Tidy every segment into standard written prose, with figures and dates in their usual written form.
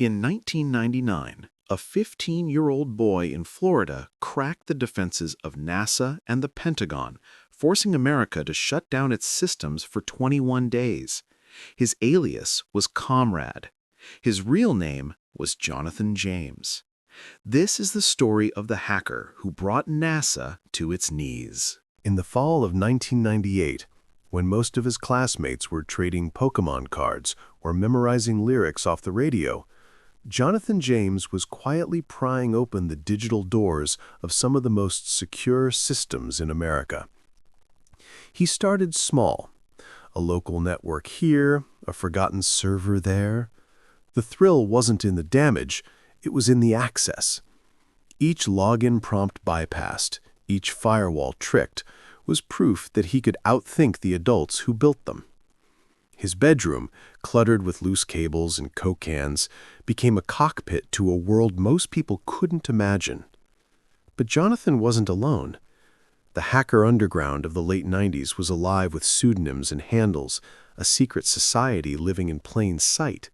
In 1999, a 15-year-old boy in Florida cracked the defenses of NASA and the Pentagon, forcing America to shut down its systems for 21 days. His alias was Comrade. His real name was Jonathan James. This is the story of the hacker who brought NASA to its knees. In the fall of 1998, when most of his classmates were trading Pokemon cards or memorizing lyrics off the radio, Jonathan James was quietly prying open the digital doors of some of the most secure systems in America. He started small, a local network here, a forgotten server there. The thrill wasn't in the damage, it was in the access. Each login prompt bypassed, each firewall tricked, was proof that he could outthink the adults who built them. His bedroom, cluttered with loose cables and Coke cans, became a cockpit to a world most people couldn't imagine. But Jonathan wasn't alone. The hacker underground of the late 90s was alive with pseudonyms and handles, a secret society living in plain sight.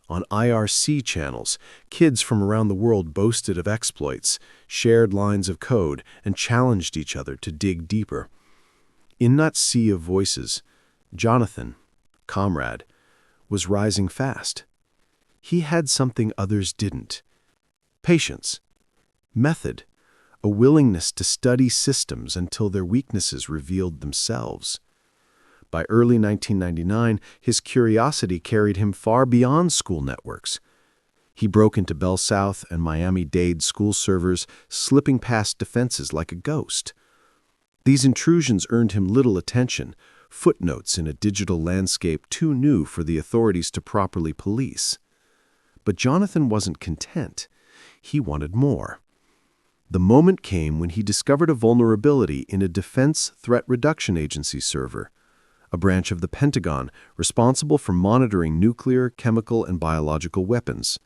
On IRC channels, kids from around the world boasted of exploits, shared lines of code, and challenged each other to dig deeper. In that sea of voices, Jonathan, Comrade, was rising fast. He had something others didn't: patience, method, a willingness to study systems until their weaknesses revealed themselves. By early 1999, his curiosity carried him far beyond school networks. He broke into Bell South and Miami-Dade school servers, slipping past defenses like a ghost. These intrusions earned him little attention, footnotes in a digital landscape too new for the authorities to properly police. But Jonathan wasn't content. He wanted more. The moment came when he discovered a vulnerability in a Defense Threat Reduction Agency server, a branch of the Pentagon responsible for monitoring nuclear, chemical, and biological weapons.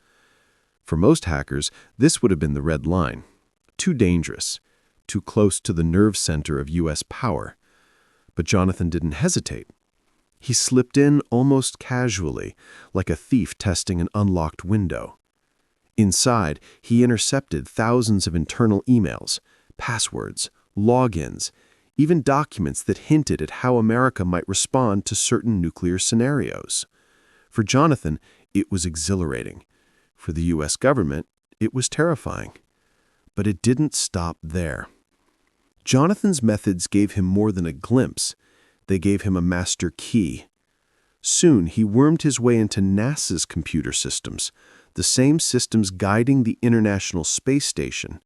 For most hackers, this would have been the red line. Too dangerous, too close to the nerve center of U.S. power. But Jonathan didn't hesitate. He slipped in almost casually, like a thief testing an unlocked window. Inside, he intercepted thousands of internal emails, passwords, logins, even documents that hinted at how America might respond to certain nuclear scenarios. For Jonathan, it was exhilarating. For the U.S. government, it was terrifying. But it didn't stop there. Jonathan's methods gave him more than a glimpse. They gave him a master key. Soon, he wormed his way into NASA's computer systems, the same systems guiding the International Space Station.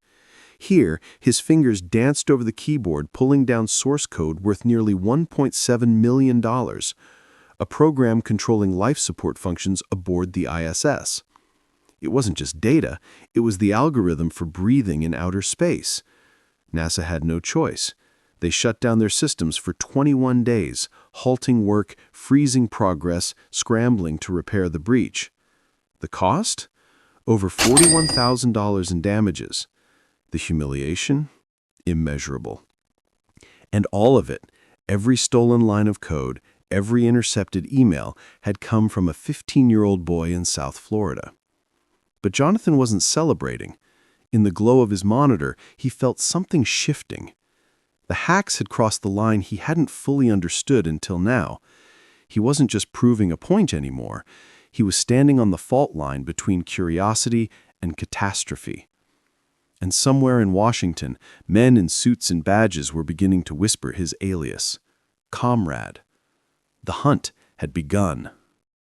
Here, his fingers danced over the keyboard, pulling down source code worth nearly $1.7 million, a program controlling life support functions aboard the ISS. It wasn't just data, it was the algorithm for breathing in outer space. NASA had no choice. They shut down their systems for 21 days, halting work, freezing progress, scrambling to repair the breach. The cost? Over $41,000 in damages. The humiliation? Immeasurable. And all of it, every stolen line of code, every intercepted email, had come from a 15-year-old boy in South Florida. But Jonathan wasn't celebrating. In the glow of his monitor, he felt something shifting. The hacks had crossed the line he hadn't fully understood until now. He wasn't just proving a point anymore. He was standing on the fault line between curiosity and catastrophe. And somewhere in Washington, men in suits and badges were beginning to whisper his alias, Comrade. The hunt had begun.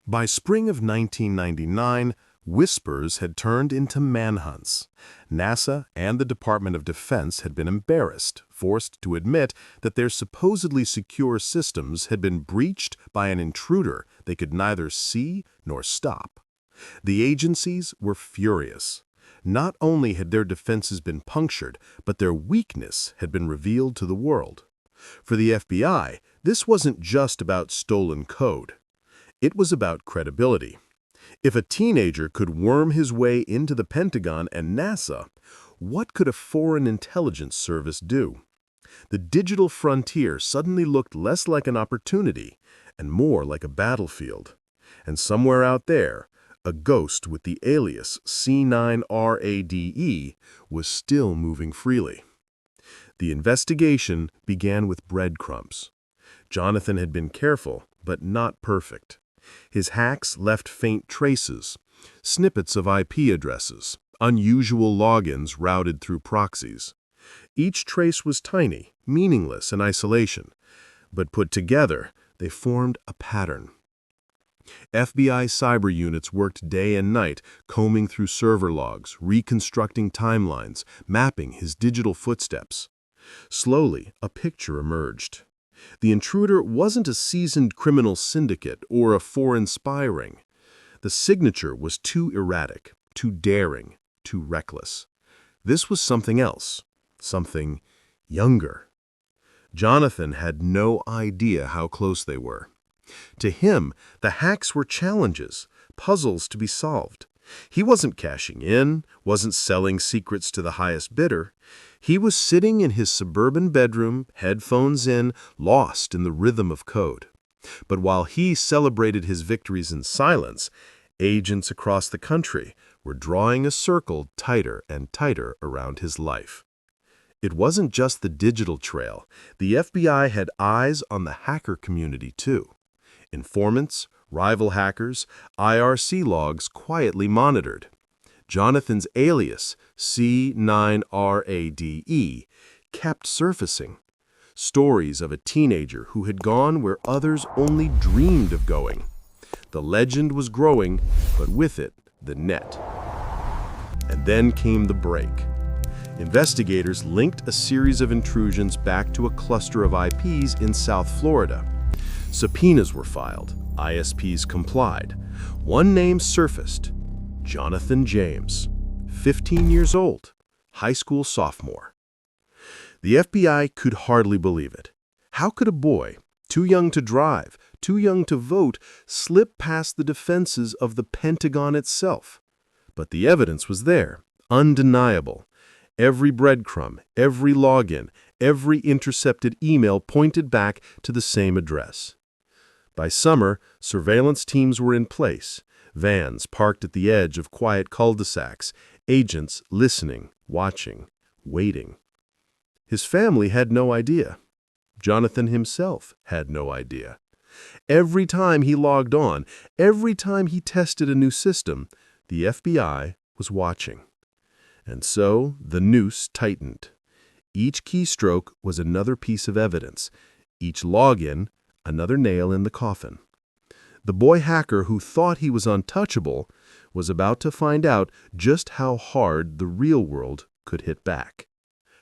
By spring of 1999, whispers had turned into manhunts. NASA and the Department of Defense had been embarrassed, forced to admit that their supposedly secure systems had been breached by an intruder they could neither see nor stop. The agencies were furious. Not only had their defenses been punctured, but their weakness had been revealed to the world. For the FBI, this wasn't just about stolen code. It was about credibility. If a teenager could worm his way into the Pentagon and NASA, what could a foreign intelligence service do? The digital frontier suddenly looked less like an opportunity and more like a battlefield. And somewhere out there, A ghost with the alias C9RADE was still moving freely. The investigation began with breadcrumbs. Jonathan had been careful, but not perfect. His hacks left faint traces, snippets of IP addresses, unusual logins routed through proxies. Each trace was tiny, meaningless in isolation, but put together, they formed a pattern. FBI cyber units worked day and night, combing through server logs, reconstructing timelines, mapping his digital footsteps. Slowly, a picture emerged. The intruder wasn't a seasoned criminal syndicate or a foreign spy ring. The signature was too erratic, too daring, too reckless. This was something else, something younger. Jonathan had no idea how close they were. To him, the hacks were challenges, puzzles to be solved. He wasn't cashing in, wasn't selling secrets to the highest bidder. He was sitting in his suburban bedroom, headphones in, lost in the rhythm of code. But while he celebrated his victories in silence, agents across the country were drawing a circle tighter and tighter around his life. It wasn't just the digital trail. The FBI had eyes on the hacker community too. Informants, rival hackers, IRC logs quietly monitored. Jonathan's alias, C9RADE, kept surfacing. Stories of a teenager who had gone where others only dreamed of going. The legend was growing, but with it, the net. And then came the break. Investigators linked a series of intrusions back to a cluster of IPs in South Florida. Subpoenas were filed. ISPs complied. One name surfaced: Jonathan James, 15 years old, high school sophomore. The FBI could hardly believe it. How could a boy, too young to drive, too young to vote, slip past the defenses of the Pentagon itself? But the evidence was there, undeniable. Every breadcrumb, every login, every intercepted email pointed back to the same address. By summer, surveillance teams were in place, vans parked at the edge of quiet cul-de-sacs, agents listening, watching, waiting. His family had no idea. Jonathan himself had no idea. Every time he logged on, every time he tested a new system, the FBI was watching. And so the noose tightened. Each keystroke was another piece of evidence, each login another nail in the coffin. The boy hacker who thought he was untouchable was about to find out just how hard the real world could hit back.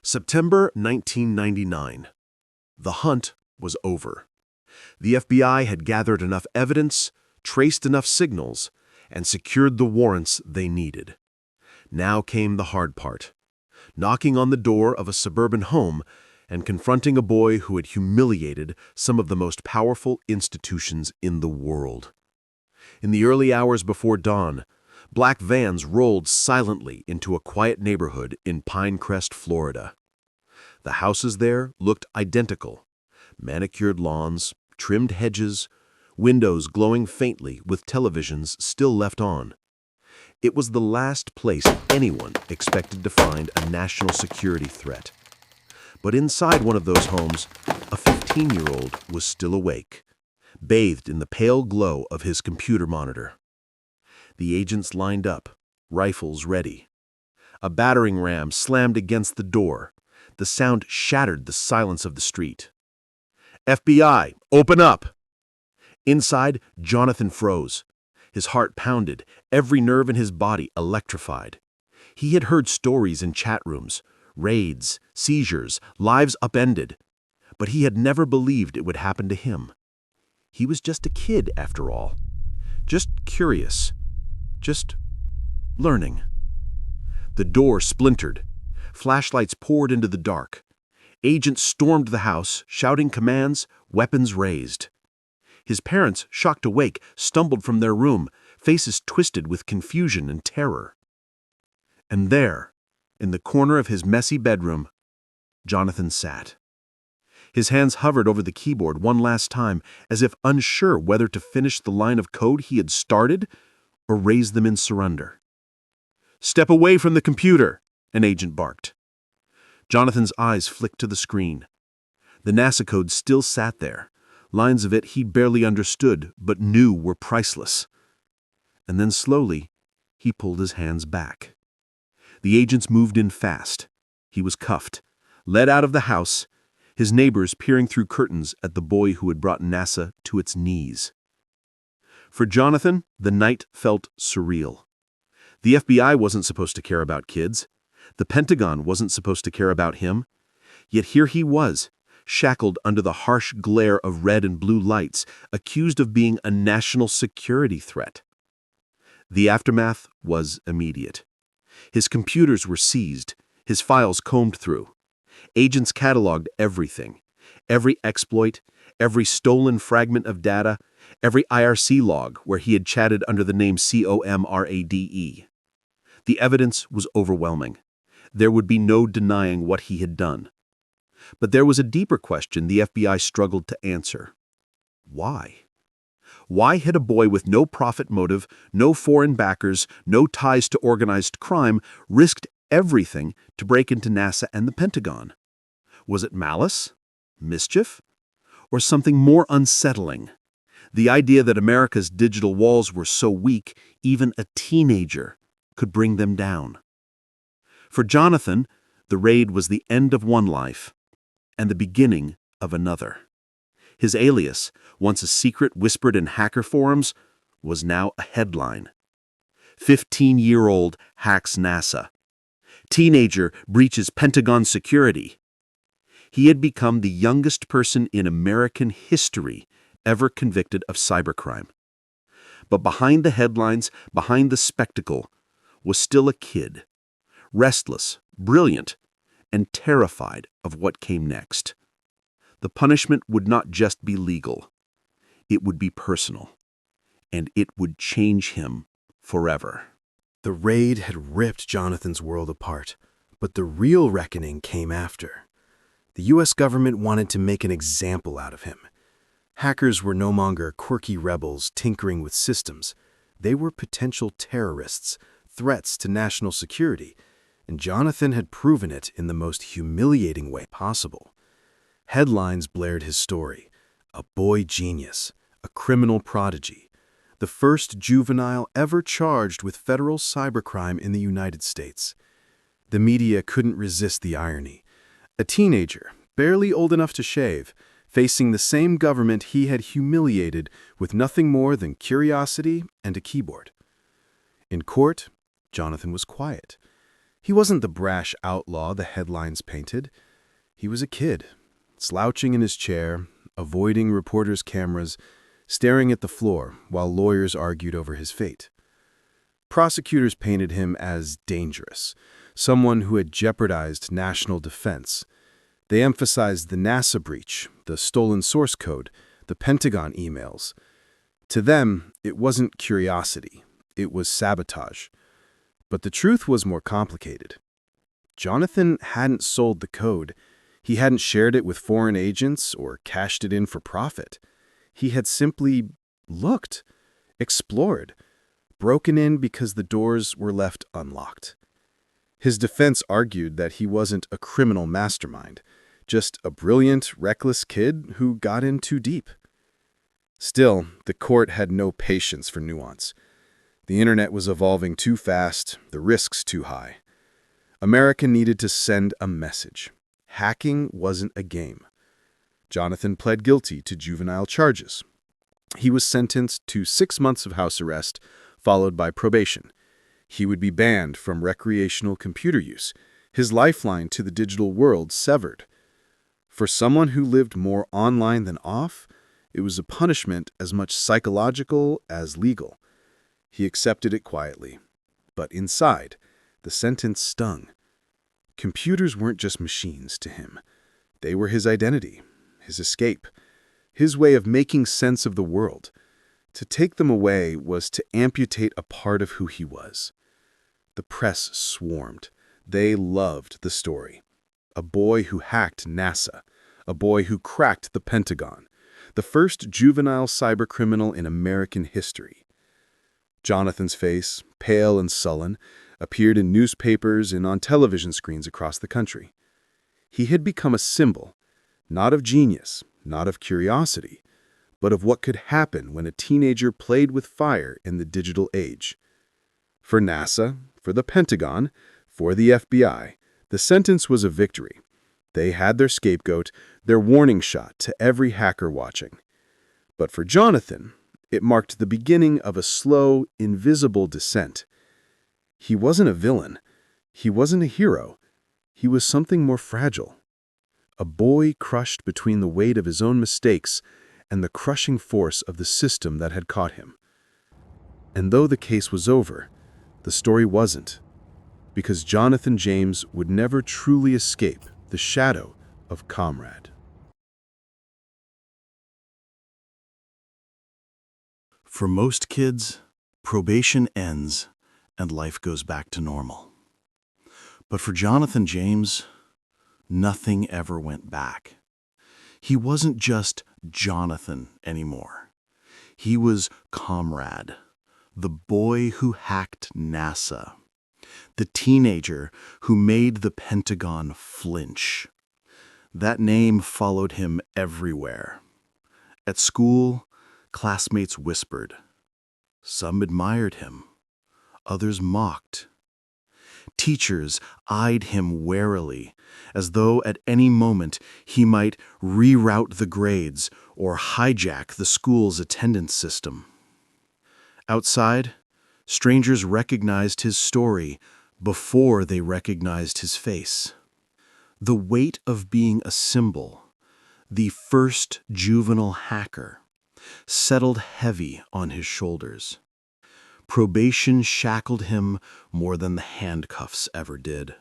September 1999. The hunt was over. The FBI had gathered enough evidence, traced enough signals, and secured the warrants they needed. Now came the hard part: knocking on the door of a suburban home and confronting a boy who had humiliated some of the most powerful institutions in the world. In the early hours before dawn, black vans rolled silently into a quiet neighborhood in Pinecrest, Florida. The houses there looked identical: manicured lawns, trimmed hedges, windows glowing faintly with televisions still left on. It was the last place anyone expected to find a national security threat. But inside one of those homes, a 15-year-old was still awake, bathed in the pale glow of his computer monitor. The agents lined up, rifles ready. A battering ram slammed against the door. The sound shattered the silence of the street. "FBI, open up!" Inside, Jonathan froze. His heart pounded, every nerve in his body electrified. He had heard stories in chat rooms: raids, seizures, lives upended. But he had never believed it would happen to him. He was just a kid, after all. Just curious. Just learning. The door splintered. Flashlights poured into the dark. Agents stormed the house, shouting commands, weapons raised. His parents, shocked awake, stumbled from their room, faces twisted with confusion and terror. And there, in the corner of his messy bedroom, Jonathan sat. His hands hovered over the keyboard one last time, as if unsure whether to finish the line of code he had started or raise them in surrender. "Step away from the computer," an agent barked. Jonathan's eyes flicked to the screen. The NASA code still sat there, lines of it he barely understood but knew were priceless. And then slowly, he pulled his hands back. The agents moved in fast. He was cuffed, led out of the house, his neighbors peering through curtains at the boy who had brought NASA to its knees. For Jonathan, the night felt surreal. The FBI wasn't supposed to care about kids. The Pentagon wasn't supposed to care about him. Yet here he was, shackled under the harsh glare of red and blue lights, accused of being a national security threat. The aftermath was immediate. His computers were seized, his files combed through. Agents cataloged everything, every exploit, every stolen fragment of data, every IRC log where he had chatted under the name COMRADE. The evidence was overwhelming. There would be no denying what he had done. But there was a deeper question the FBI struggled to answer. Why? Why had a boy with no profit motive, no foreign backers, no ties to organized crime risked everything to break into NASA and the Pentagon? Was it malice? Mischief? Or something more unsettling? The idea that America's digital walls were so weak, even a teenager could bring them down. For Jonathan, the raid was the end of one life and the beginning of another. His alias, once a secret whispered in hacker forums, was now a headline. 15-year-old hacks NASA. Teenager breaches Pentagon security. He had become the youngest person in American history ever convicted of cybercrime. But behind the headlines, behind the spectacle, was still a kid, restless, brilliant, and terrified of what came next. The punishment would not just be legal. It would be personal, and it would change him forever. The raid had ripped Jonathan's world apart, but the real reckoning came after. The U.S. government wanted to make an example out of him. Hackers were no longer quirky rebels tinkering with systems. They were potential terrorists, threats to national security, and Jonathan had proven it in the most humiliating way possible. Headlines blared his story: a boy genius, a criminal prodigy, the first juvenile ever charged with federal cybercrime in the United States. The media couldn't resist the irony. A teenager, barely old enough to shave, facing the same government he had humiliated with nothing more than curiosity and a keyboard. In court, Jonathan was quiet. He wasn't the brash outlaw the headlines painted. He was a kid, slouching in his chair, avoiding reporters' cameras, staring at the floor while lawyers argued over his fate. Prosecutors painted him as dangerous, someone who had jeopardized national defense. They emphasized the NASA breach, the stolen source code, the Pentagon emails. To them, it wasn't curiosity, it was sabotage. But the truth was more complicated. Jonathan hadn't sold the code. He hadn't shared it with foreign agents or cashed it in for profit. He had simply looked, explored, broken in because the doors were left unlocked. His defense argued that he wasn't a criminal mastermind, just a brilliant, reckless kid who got in too deep. Still, the court had no patience for nuance. The internet was evolving too fast, the risks too high. America needed to send a message. Hacking wasn't a game. Jonathan pled guilty to juvenile charges. He was sentenced to 6 months of house arrest, followed by probation. He would be banned from recreational computer use, his lifeline to the digital world severed. For someone who lived more online than off, it was a punishment as much psychological as legal. He accepted it quietly. But inside, the sentence stung. Computers weren't just machines to him. They were his identity, his escape, his way of making sense of the world. To take them away was to amputate a part of who he was. The press swarmed. They loved the story. A boy who hacked NASA. A boy who cracked the Pentagon. The first juvenile cybercriminal in American history. Jonathan's face, pale and sullen, appeared in newspapers and on television screens across the country. He had become a symbol, not of genius, not of curiosity, but of what could happen when a teenager played with fire in the digital age. For NASA, for the Pentagon, for the FBI, the sentence was a victory. They had their scapegoat, their warning shot to every hacker watching. But for Jonathan, it marked the beginning of a slow, invisible descent. He wasn't a villain. He wasn't a hero. He was something more fragile. A boy crushed between the weight of his own mistakes and the crushing force of the system that had caught him. And though the case was over, the story wasn't, because Jonathan James would never truly escape the shadow of Comrade. For most kids, probation ends and life goes back to normal. But for Jonathan James, nothing ever went back. He wasn't just Jonathan anymore. He was Comrade, the boy who hacked NASA, the teenager who made the Pentagon flinch. That name followed him everywhere. At school, classmates whispered. Some admired him. Others mocked. Teachers eyed him warily, as though at any moment he might reroute the grades or hijack the school's attendance system. Outside, strangers recognized his story before they recognized his face. The weight of being a symbol, the first juvenile hacker, settled heavy on his shoulders. Probation shackled him more than the handcuffs ever did.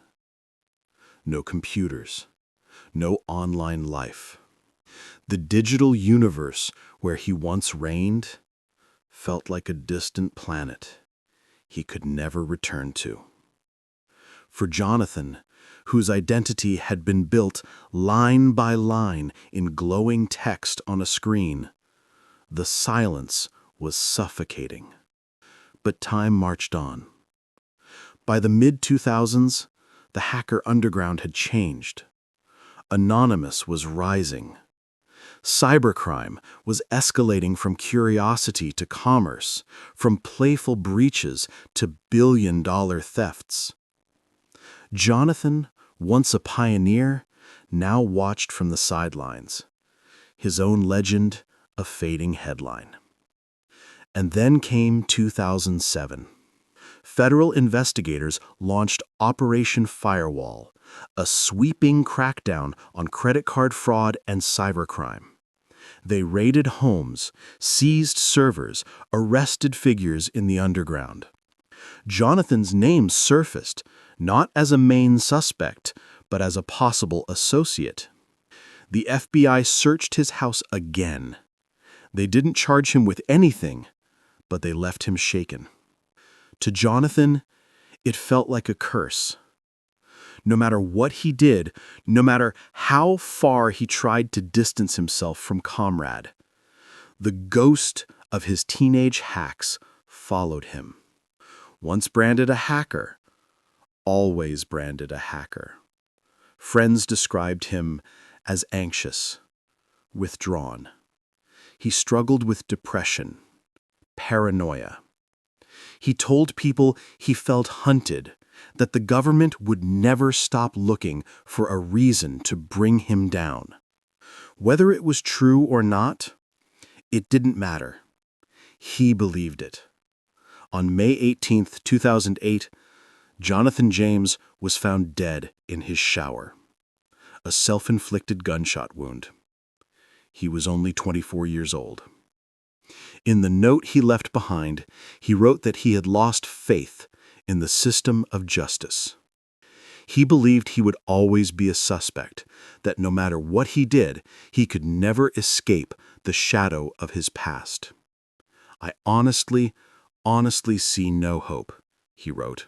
No computers, no online life. The digital universe where he once reigned felt like a distant planet he could never return to. For Jonathan, whose identity had been built line by line in glowing text on a screen, the silence was suffocating. But time marched on. By the mid-2000s, the hacker underground had changed. Anonymous was rising. Cybercrime was escalating from curiosity to commerce, from playful breaches to billion-dollar thefts. Jonathan, once a pioneer, now watched from the sidelines, his own legend a fading headline. And then came 2007. Federal investigators launched Operation Firewall, a sweeping crackdown on credit card fraud and cybercrime. They raided homes, seized servers, arrested figures in the underground. Jonathan's name surfaced, not as a main suspect, but as a possible associate. The FBI searched his house again. They didn't charge him with anything, but they left him shaken. To Jonathan, it felt like a curse. No matter what he did, no matter how far he tried to distance himself from Comrade, the ghost of his teenage hacks followed him. Once branded a hacker, always branded a hacker. Friends described him as anxious, withdrawn. He struggled with depression, paranoia. He told people he felt hunted, that the government would never stop looking for a reason to bring him down. Whether it was true or not, it didn't matter. He believed it. On May 18, 2008, Jonathan James was found dead in his shower. A self-inflicted gunshot wound. He was only 24 years old. In the note he left behind, he wrote that he had lost faith in the system of justice. He believed he would always be a suspect, that no matter what he did, he could never escape the shadow of his past. I honestly see no hope, he wrote.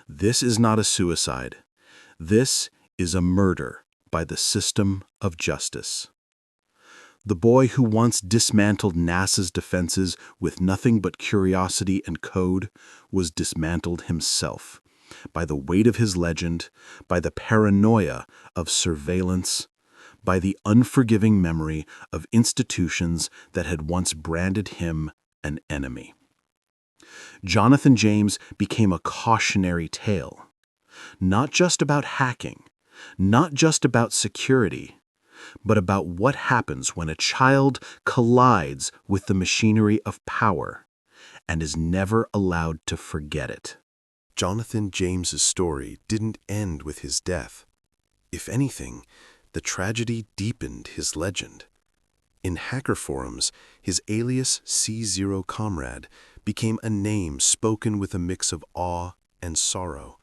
This is not a suicide. This is a murder by the system of justice. The boy who once dismantled NASA's defenses with nothing but curiosity and code was dismantled himself by the weight of his legend, by the paranoia of surveillance, by the unforgiving memory of institutions that had once branded him an enemy. Jonathan James became a cautionary tale, not just about hacking, not just about security, but about what happens when a child collides with the machinery of power and is never allowed to forget it. Jonathan James's story didn't end with his death. If anything, the tragedy deepened his legend. In hacker forums, his alias C0 Comrade became a name spoken with a mix of awe and sorrow.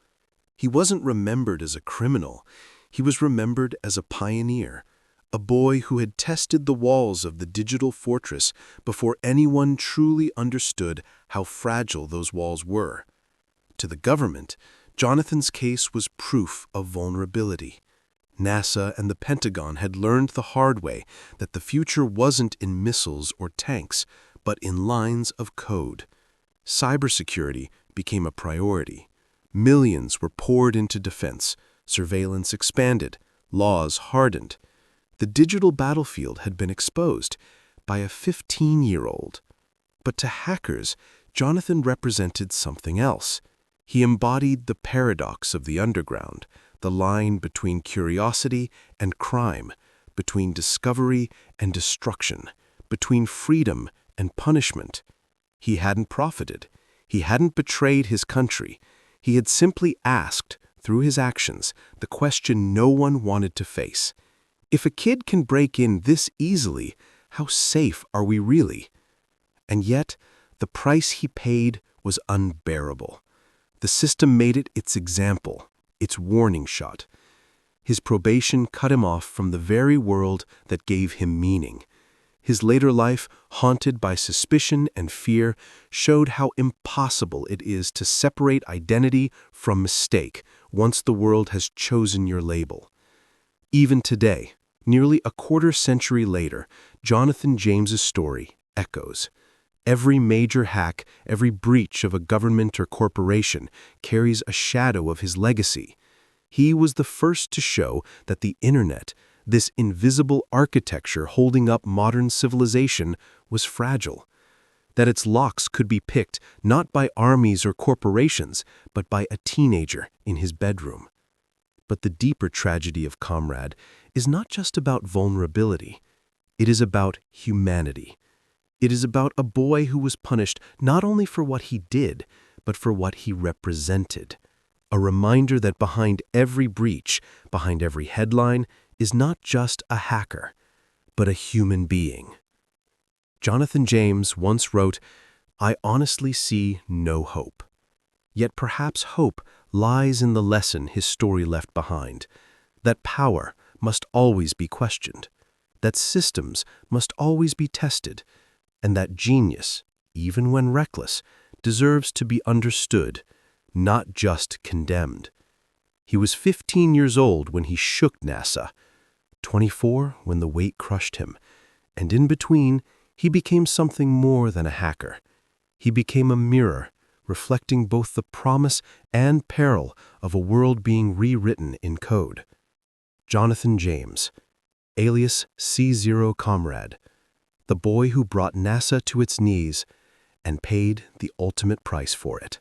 He wasn't remembered as a criminal, he was remembered as a pioneer, a boy who had tested the walls of the digital fortress before anyone truly understood how fragile those walls were. To the government, Jonathan's case was proof of vulnerability. NASA and the Pentagon had learned the hard way that the future wasn't in missiles or tanks, but in lines of code. Cybersecurity became a priority. Millions were poured into defense, surveillance expanded, laws hardened. The digital battlefield had been exposed by a 15-year-old. But to hackers, Jonathan represented something else. He embodied the paradox of the underground, the line between curiosity and crime, between discovery and destruction, between freedom and punishment. He hadn't profited. He hadn't betrayed his country. He had simply asked, through his actions, the question no one wanted to face. If a kid can break in this easily, how safe are we really? And yet, the price he paid was unbearable. The system made it its example, its warning shot. His probation cut him off from the very world that gave him meaning. His later life, haunted by suspicion and fear, showed how impossible it is to separate identity from mistake once the world has chosen your label. Even today, nearly a quarter-century later, Jonathan James's story echoes. Every major hack, every breach of a government or corporation carries a shadow of his legacy. He was the first to show that the internet, this invisible architecture holding up modern civilization, was fragile. That its locks could be picked not by armies or corporations, but by a teenager in his bedroom. But the deeper tragedy of Comrade is not just about vulnerability. It is about humanity. It is about a boy who was punished not only for what he did, but for what he represented. A reminder that behind every breach, behind every headline, is not just a hacker, but a human being. Jonathan James once wrote, "I honestly see no hope. Yet perhaps hope lies in the lesson his story left behind, that power must always be questioned, that systems must always be tested, and that genius, even when reckless, deserves to be understood, not just condemned." He was 15 years old when he shook NASA, 24 when the weight crushed him, and in between, he became something more than a hacker. He became a mirror, reflecting both the promise and peril of a world being rewritten in code. Jonathan James, alias C0 Comrade, the boy who brought NASA to its knees and paid the ultimate price for it.